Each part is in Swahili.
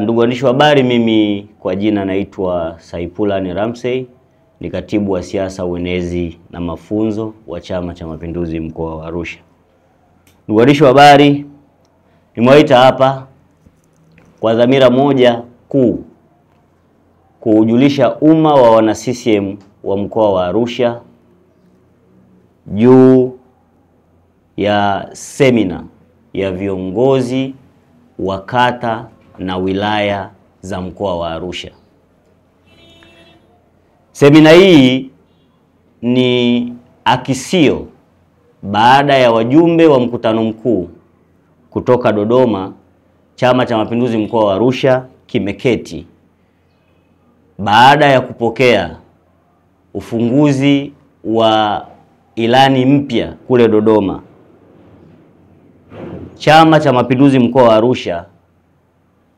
Ndugu waandishi wa habari, mimi kwa jina naitwa Saipulani Ramsey, ni katibu wa siasa, uenezi na mafunzo wa Chama cha Mapinduzi mkoa wa Arusha. Ndugu waandishi wa habari, nimewaita hapa kwa dhamira moja kuu, kuujulisha umma wa wana CCM wa mkoa wa Arusha juu ya semina ya viongozi wa kata na wilaya za mkoa wa Arusha. Semina hii ni akisio baada ya wajumbe wa mkutano mkuu kutoka Dodoma. Chama cha Mapinduzi mkoa wa Arusha kimeketi baada ya kupokea ufunguzi wa ilani mpya kule Dodoma. Chama cha Mapinduzi mkoa wa Arusha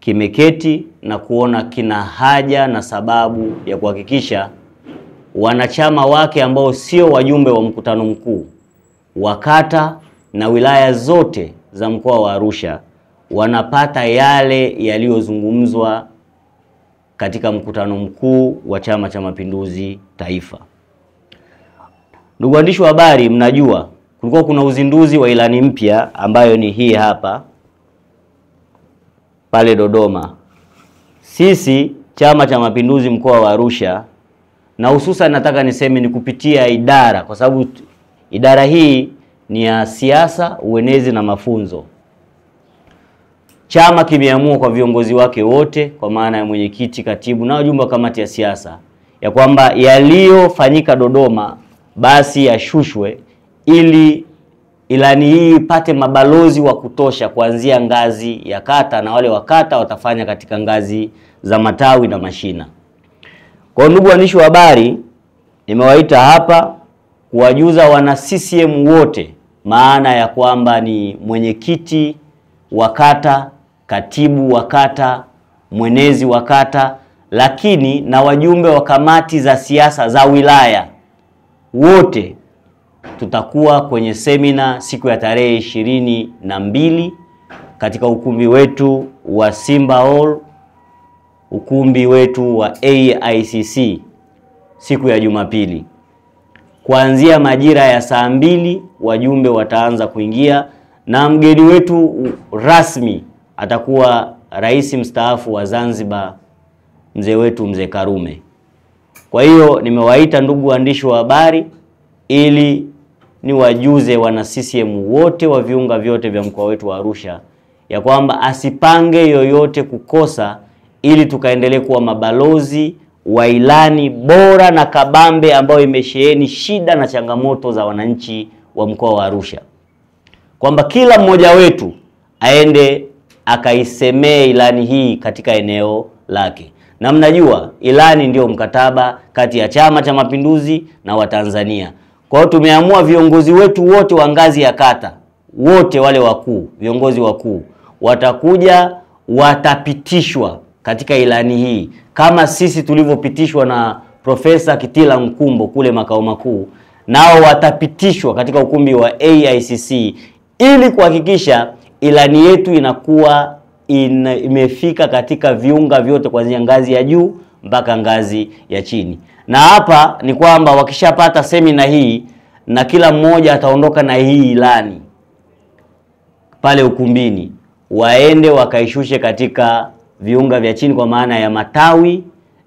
kimeketi na kuona kina haja na sababu ya kuhakikisha wanachama wake ambao sio wajumbe wa mkutano mkuu wa kata na wilaya zote za mkoa wa Arusha wanapata yale yaliyozungumzwa katika mkutano mkuu wa Chama cha Mapinduzi Taifa. Ndugu waandishi wa habari, mnajua kulikuwa kuna uzinduzi wa ilani mpya ambayo ni hii hapa pale Dodoma. Sisi Chama cha Mapinduzi mkoa wa Arusha, na hususan nataka niseme ni kupitia idara, kwa sababu idara hii ni ya siasa, uenezi na mafunzo. Chama kimeamua kwa viongozi wake wote, kwa maana ya mwenyekiti, katibu na wajumbe wa kamati ya siasa, ya kwamba yaliyofanyika Dodoma basi yashushwe ili ilani hii ipate mabalozi wa kutosha kuanzia ngazi ya kata, na wale wa kata watafanya katika ngazi za matawi na mashina. Kwa ndugu waandishi wa habari, nimewaita hapa kuwajuza wana CCM wote, maana ya kwamba ni mwenyekiti wa kata, katibu wa kata, mwenezi wa kata, lakini na wajumbe wa kamati za siasa za wilaya wote tutakuwa kwenye semina siku ya tarehe 22 katika ukumbi wetu wa Simba Hall, ukumbi wetu wa AICC siku ya Jumapili. Kuanzia majira ya saa 2 wajumbe wataanza kuingia, na mgeni wetu rasmi atakuwa Rais mstaafu wa Zanzibar, mzee wetu Mzee Karume. Kwa hiyo nimewaita ndugu waandishi wa habari ili niwajuze wana CCM wote wa viunga vyote vya mkoa wetu wa Arusha ya kwamba asipange yoyote kukosa, ili tukaendelee kuwa mabalozi wa ilani bora na kabambe ambayo imesheheni shida na changamoto za wananchi wa mkoa wa Arusha. Kwamba kila mmoja wetu aende akaisemee ilani hii katika eneo lake. Na mnajua ilani ndio mkataba kati ya Chama cha Mapinduzi na Watanzania. Kwa hiyo tumeamua viongozi wetu wote wa ngazi ya kata, wote wale wakuu, viongozi wakuu watakuja, watapitishwa katika ilani hii kama sisi tulivyopitishwa na Profesa Kitila Mkumbo kule makao makuu, nao watapitishwa katika ukumbi wa AICC ili kuhakikisha ilani yetu inakuwa imefika katika viunga vyote kuanzia ngazi ya juu mpaka ngazi ya chini. Na hapa ni kwamba wakishapata semina hii na kila mmoja ataondoka na hii ilani pale ukumbini, waende wakaishushe katika viunga vya chini kwa maana ya matawi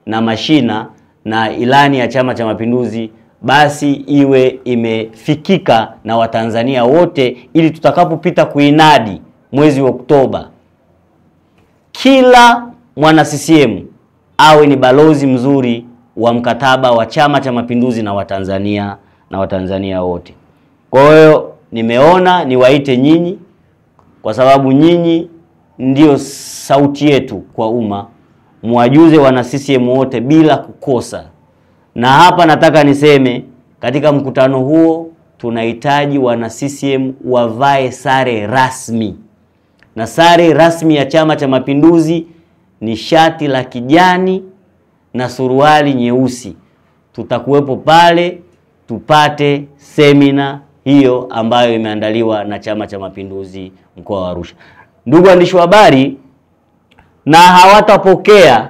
na mashina, na ilani ya Chama cha Mapinduzi basi iwe imefikika na Watanzania wote, ili tutakapopita kuinadi mwezi wa Oktoba, kila mwana CCM awe ni balozi mzuri wa mkataba wa Chama cha Mapinduzi na Watanzania wote. Kwa hiyo nimeona niwaite nyinyi, kwa sababu nyinyi ndio sauti yetu kwa umma, muwajuze wana CCM wote bila kukosa. Na hapa nataka niseme katika mkutano huo tunahitaji wana CCM wavae sare rasmi. Na sare rasmi ya Chama cha Mapinduzi ni shati la kijani na suruali nyeusi. Tutakuwepo pale tupate semina hiyo ambayo imeandaliwa na Chama cha Mapinduzi mkoa wa Arusha. Ndugu waandishi wa habari, na hawatapokea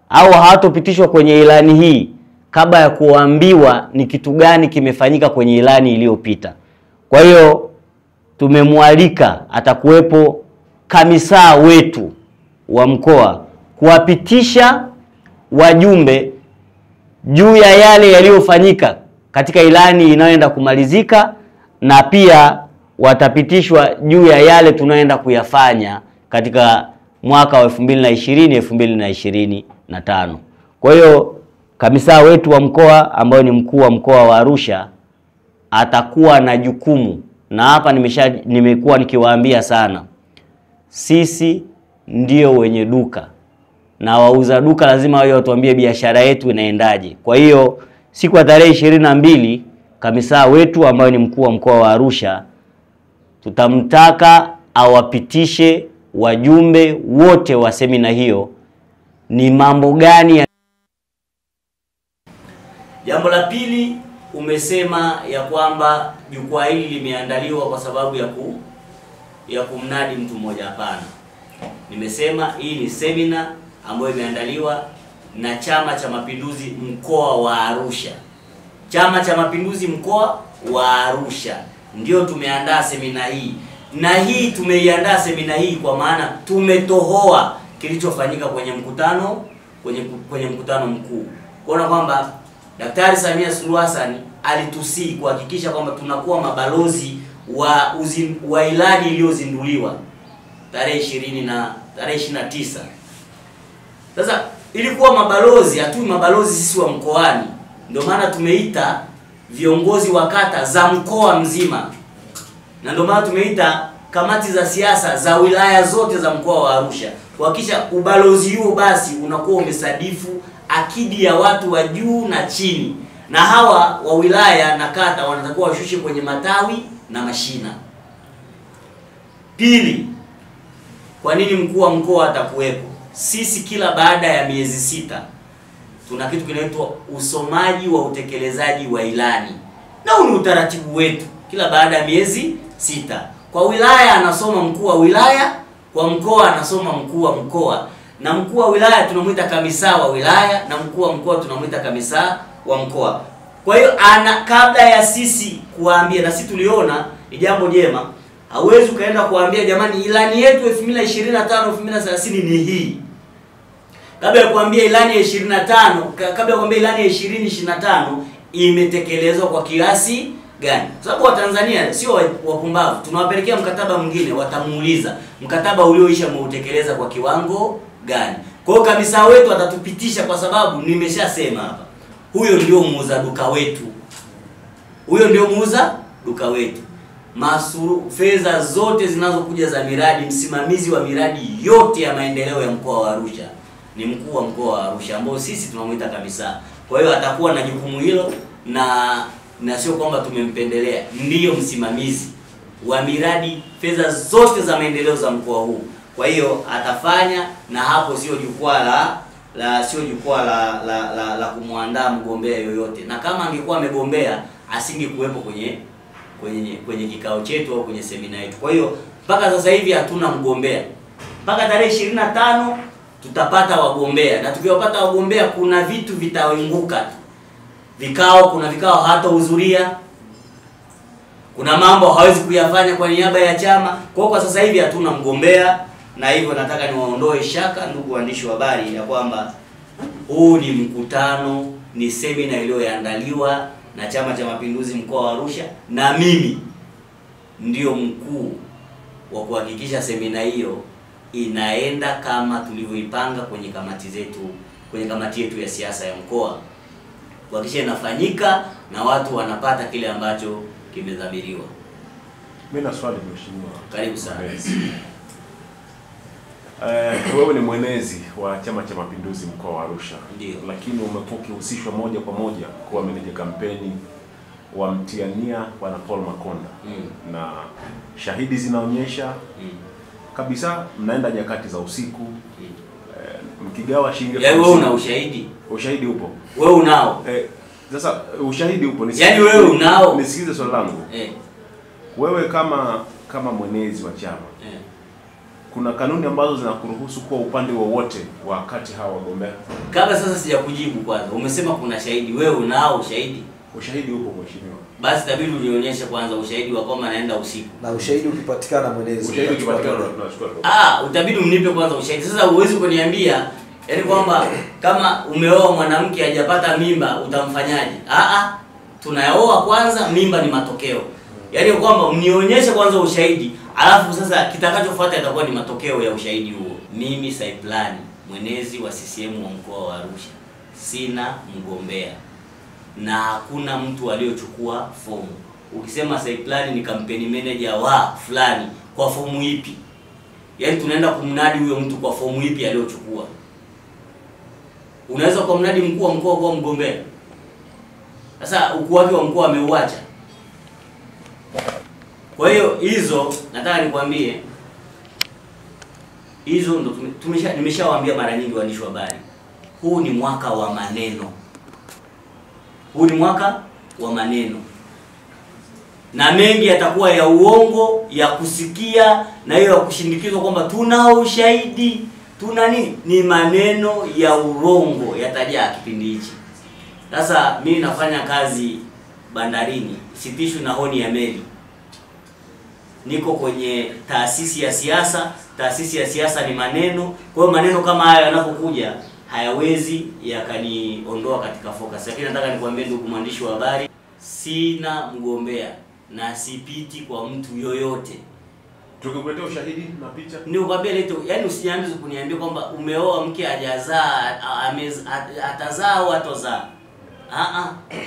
au hawatopitishwa kwenye ilani hii kabla ya kuambiwa ni kitu gani kimefanyika kwenye ilani iliyopita. Kwa hiyo tumemwalika, atakuwepo kamisa wetu wa mkoa kuwapitisha wajumbe juu ya yale yaliyofanyika katika ilani inayoenda kumalizika, na pia watapitishwa juu ya yale tunayoenda kuyafanya katika mwaka wa 2020-2025. Kwa hiyo kamisa wetu wa mkoa ambaye ni mkuu wa mkoa wa Arusha atakuwa na jukumu, na hapa nimekuwa nikiwaambia sana, sisi ndio wenye duka na wauza duka lazima wao watuambie biashara yetu inaendaje. Kwa hiyo siku ya tarehe 22 kamisa wetu ambaye ni mkuu wa mkoa wa Arusha tutamtaka awapitishe wajumbe wote wa semina hiyo ni mambo gani ya... Jambo la pili, umesema ya kwamba jukwaa hili limeandaliwa kwa sababu ya kumnadi mtu mmoja. Hapana. Nimesema hii ni semina ambayo imeandaliwa na Chama cha Mapinduzi mkoa wa Arusha. Chama cha Mapinduzi mkoa wa Arusha ndio tumeandaa semina hii. Na hii tumeiandaa semina hii kwa maana tumetohoa kilichofanyika kwenye mkutano mkuu. Kuona kwamba Daktari Samia Suluhu Hassan alitusii kuhakikisha kwamba tunakuwa mabalozi wa ilani iliyozinduliwa tarehe 20 na tarehe 29. Sasa ilikuwa mabalozi, hatui mabalozi sisi wa mkoani. Ndio maana tumeita viongozi wa kata za mkoa mzima. Na ndio maana tumeita kamati za siasa za wilaya zote za mkoa wa Arusha. Kuhakikisha ubalozi huo basi unakuwa umesadifu akidi ya watu wa juu na chini. Na hawa wa wilaya na kata wanatakiwa washushe kwenye matawi na mashina. Pili, kwa nini mkuu wa mkoa atakuwepo? Sisi kila baada ya miezi 6 tuna kitu kinaitwa usomaji wa utekelezaji wa ilani. Na huu ni utaratibu wetu. Kila baada ya miezi 6. Kwa wilaya anasoma mkuu wa wilaya, kwa mkoa anasoma mkuu wa mkoa. Na mkuu wa wilaya tunamuita kamisa wa wilaya, na mkuu wa mkoa tunamuita kamisa wa mkoa. Kwa hiyo kabla ya sisi kuambia, na sisi tuliona ni jambo jema, hauwezi ukaenda kuambia jamani ilani yetu 2025-2030 ni hii. Kabla ya kuambia ilani ya 25, kabla ya kuambia ilani ya 2025 imetekelezwa kwa kiasi gani? Kwa sababu Watanzania sio wapumbavu. Tunawapelekea mkataba mwingine, watamuuliza mkataba ulioisha muutekeleza kwa kiwango gani? Kwa hiyo kamisa wetu atatupitisha, kwa sababu nimeshasema hapa, huyo ndio muuza duka wetu. Huyo ndio muuza duka wetu. Fedha zote zinazokuja za miradi, msimamizi wa miradi yote ya maendeleo ya mkoa wa Arusha ni mkuu wa mkoa wa Arusha, ambao sisi tunamuita kamisa. Kwa hiyo atakuwa na jukumu hilo, na sio kwamba tumempendelea, ndiyo msimamizi wa miradi, fedha zote za maendeleo za mkoa huu. Kwa hiyo atafanya, na hapo sio jukwaa la kumwandaa mgombea yoyote. Na kama angekuwa amegombea asingekuwepo kwenye kikao chetu au kwenye semina yetu. Kwa hiyo mpaka sasa hivi hatuna mgombea. Mpaka tarehe 25 tutapata wagombea, na tukiwapata wagombea kuna vitu vitaanguka. Kuna vikao hatahudhuria, kuna mambo hawezi kuyafanya kwa niaba ya chama. Kwa sasa hivi hatuna mgombea, na hivyo nataka niwaondoe shaka ndugu waandishi wa habari ya kwamba huu ni mkutano, ni semina iliyoandaliwa na Chama cha Mapinduzi mkoa wa Arusha, na mimi ndio mkuu wa kuhakikisha semina hiyo inaenda kama tulivyoipanga kwenye kamati yetu ya siasa ya mkoa. Kuhakikisha inafanyika na watu wanapata kile ambacho kimedhamiriwa. Mimi na swali mheshimiwa. Karibu sana. Wewe ni mwenezi wa Chama cha Mapinduzi mkoa wa Arusha. Ndiyo. Lakini umekuwa ukihusishwa moja kwa moja kuwa meneja kampeni wa mtiania Bwana Paul Makonda. Na shahidi zinaonyesha kabisa mnaenda nyakati za usiku, mkigawa shilingi. Wewe una ushahidi? Ushahidi upo. Wewe unao? Sasa ushahidi upo. Yaani wewe unao? Nisikize swali langu. Wewe kama mwenezi wa chama. kuna kanuni ambazo zinakuruhusu kuwa upande wowote wakati hawa wagombea? Kabla sasa sijakujibu kwanza, umesema kuna shahidi, wewe unao ushahidi? Ushahidi upo mheshimiwa. Basi tabidu unionyeshe kwanza ushahidi wa kwamba naenda usiku. Na ushahidi ukipatikana mwenezi. Ushahidi ukipatikana tunachukua. Utabidi mnipe kwanza ushahidi. Sasa huwezi kuniambia yaani kwamba kama umeoa mwanamke hajapata mimba utamfanyaje? Tunaoa kwanza, mimba ni matokeo. Yaani kwamba mnionyeshe kwanza ushahidi, alafu sasa kitakachofuata itakuwa ni matokeo ya ushahidi huo. Mimi Saiplani, mwenezi wa CCM wa mkoa wa Arusha, sina mgombea na hakuna mtu aliyochukua fomu. Ukisema Saiplani ni campaign manager wa fulani, kwa fomu ipi? Yaani tunaenda kumnadi huyo mtu kwa fomu ipi aliyochukua? Unaweza kumnadi mkuu wa mkoa kwa mgombea. Sasa ukuu wake wa mkoa ameuacha. Kwa hiyo hizo nataka nikwambie, hizo ndo nimeshawaambia mara nyingi waandishi wa habari. Huu ni mwaka wa maneno. Huu ni mwaka wa maneno. Na mengi yatakuwa ya uongo, ya kusikia na hiyo ya kushindikizwa kwamba tuna ushahidi, tuna nini? Ni maneno ya urongo yatajaa kipindi hichi. Sasa mimi nafanya kazi bandarini, sitishwi na honi ya meli. Niko kwenye taasisi ya siasa. Taasisi ya siasa ni maneno. Kwa hiyo maneno kama haya yanapokuja hayawezi yakaniondoa katika focus. Lakini nataka nikwambie ndugu mwandishi wa habari, sina mgombea na sipiti kwa mtu yoyote. Tukikuletea ushahidi na picha ndio kwambia leto, yani usiniambie kuniambia kwamba umeoa mke hajazaa, atazaa au atozaa.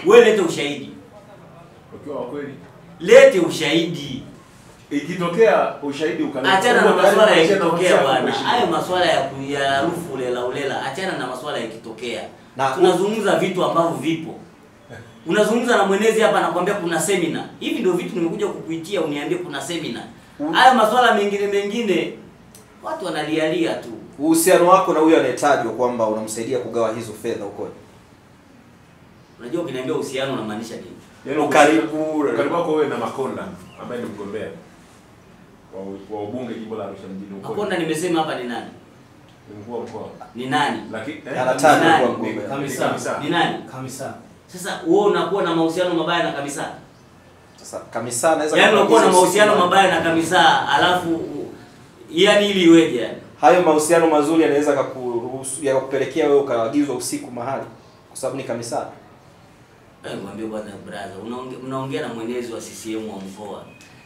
Wewe lete ushahidi. Ukiwa wa kweli, lete ushahidi. Ikitokea ushahidi ukaleta, achana na masuala yakitokea bwana. Hayo masuala ya harufu ulela, achana na masuala yakitokea. Tunazungumza vitu ambavyo vipo. Unazungumza na mwenezi hapa anakuambia kuna seminar. Hivi ndio vitu nimekuja kukuitia uniambie kuna seminar. Hayo masuala mengine watu wanalialia tu. Uhusiano wako na huyo anayetajwa kwamba unamsaidia kugawa hizo fedha ukoje? Unajua ukiniambia uhusiano unamaanisha nini? Yaani karibu wako wewe na Makonda ambaye ni mgombea wa ubunge jimbo la Arusha mjini ukoje? Makonda nimesema hapa ni nani? Ni mkuu wa mkoa. Ni nani? Lakini anatajwa kwa mgombea. Kamisa. Ni nani? Kamisa. Sasa wewe unakuwa na mahusiano mabaya na Kamisa? Sasa Kamisa anaweza yaani unakuwa na mahusiano mabaya na Kamisa alafu yani ili iweje yani? Hayo mahusiano mazuri yanaweza kukuruhusu yakupelekea wewe ukaagizwa usiku mahali kwa sababu ni Kamisa. Mwambie bwana brother, unaongea na mwenezi wa CCM wa mkoa.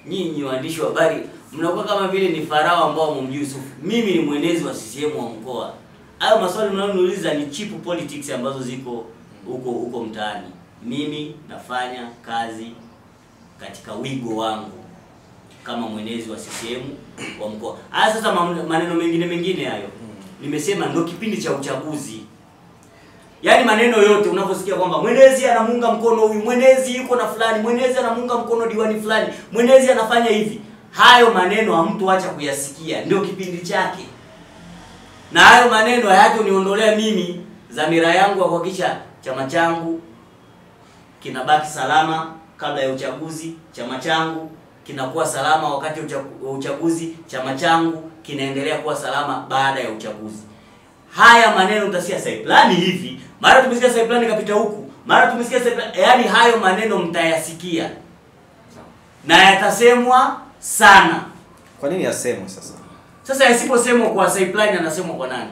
Nyinyi waandishi wa habari mnakuwa kama vile ni farao ambao mumjui Yusuf. Mimi ni mwenezi wa CCM wa mkoa. Hayo maswali mnayoniuliza ni cheap politics ambazo ziko huko mtaani. Mimi nafanya kazi katika wigo wangu kama mwenezi wa CCM wa mkoa. Sasa maneno mengine hayo. Nimesema ndio kipindi cha uchaguzi. Yaani maneno yote unaposikia kwamba mwenezi anamuunga mkono huyu, mwenezi yuko na fulani, mwenezi anamuunga mkono diwani fulani, mwenezi anafanya hivi. Hayo maneno hamtuacha kuyasikia, ndio kipindi chake. Na hayo maneno hayatoniondolea mimi dhamira yangu ya kuhakikisha chama changu kinabaki salama kabla ya uchaguzi, chama changu kinakuwa salama wakati wa uchaguzi, chama changu kinaendelea kuwa salama baada ya uchaguzi. Haya maneno utasikia Saiplani hivi, mara tumesikia Saiplani kapita huku, mara tumesikia Saiplani, yaani hayo maneno mtayasikia. Na yatasemwa sana. Kwa nini yasemwe sasa? Sasa yasiposemwa kwa Saiplani anasemwa kwa nani?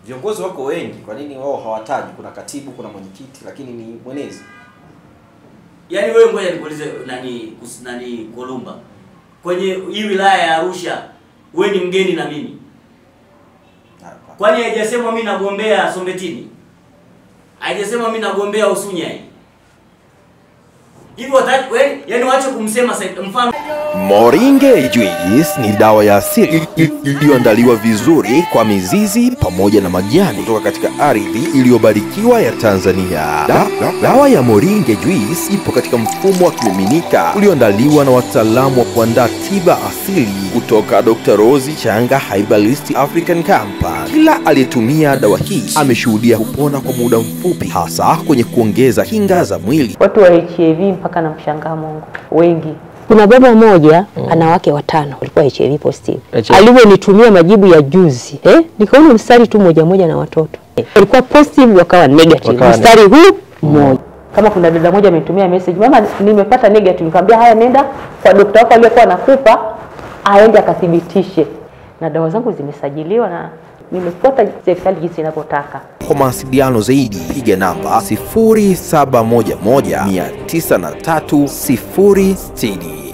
Viongozi wako wengi, kwa nini wao hawataji? Kuna katibu, kuna mwenyekiti, lakini ni mwenezi. Yaani wewe ngoja nikuulize nani Kolumba. Kwenye hii wilaya ya Arusha, wewe ni mgeni na mimi. Kwani haijasema mimi nagombea Sombetini? Haijasema mimi nagombea Usunyai? Hivyo yaani waache kumsema mfano Moringe Juice ni dawa ya asili iliyoandaliwa vizuri kwa mizizi pamoja na majani kutoka katika ardhi iliyobarikiwa ya Tanzania. Dawa ya Moringe Juice ipo katika mfumo wa kimiminika ulioandaliwa na wataalamu wa kuandaa tiba asili kutoka Dr. Rose Changa Herbalist African Company. Kila aliyetumia dawa hii ameshuhudia kupona kwa muda mfupi, hasa kwenye kuongeza kinga za mwili. Watu wa HIV mpaka na mshangaa Mungu wengi Kuna baba mmoja ana wake 5 walikuwa HIV positive. Alivyonitumia majibu ya juzi, nikaona mstari tu moja na watoto. Walikuwa positive wakawa negative. Mstari huu mmoja. Kama kuna dada moja amenitumia message, mama nimepata negative, nikamwambia haya nenda kwa daktari wako aliyekuwa anakupa aende akathibitishe. Na dawa zangu zimesajiliwa na nimefuata serikali jinsi inavyotaka. Kwa mawasiliano zaidi piga namba 0711 903 060.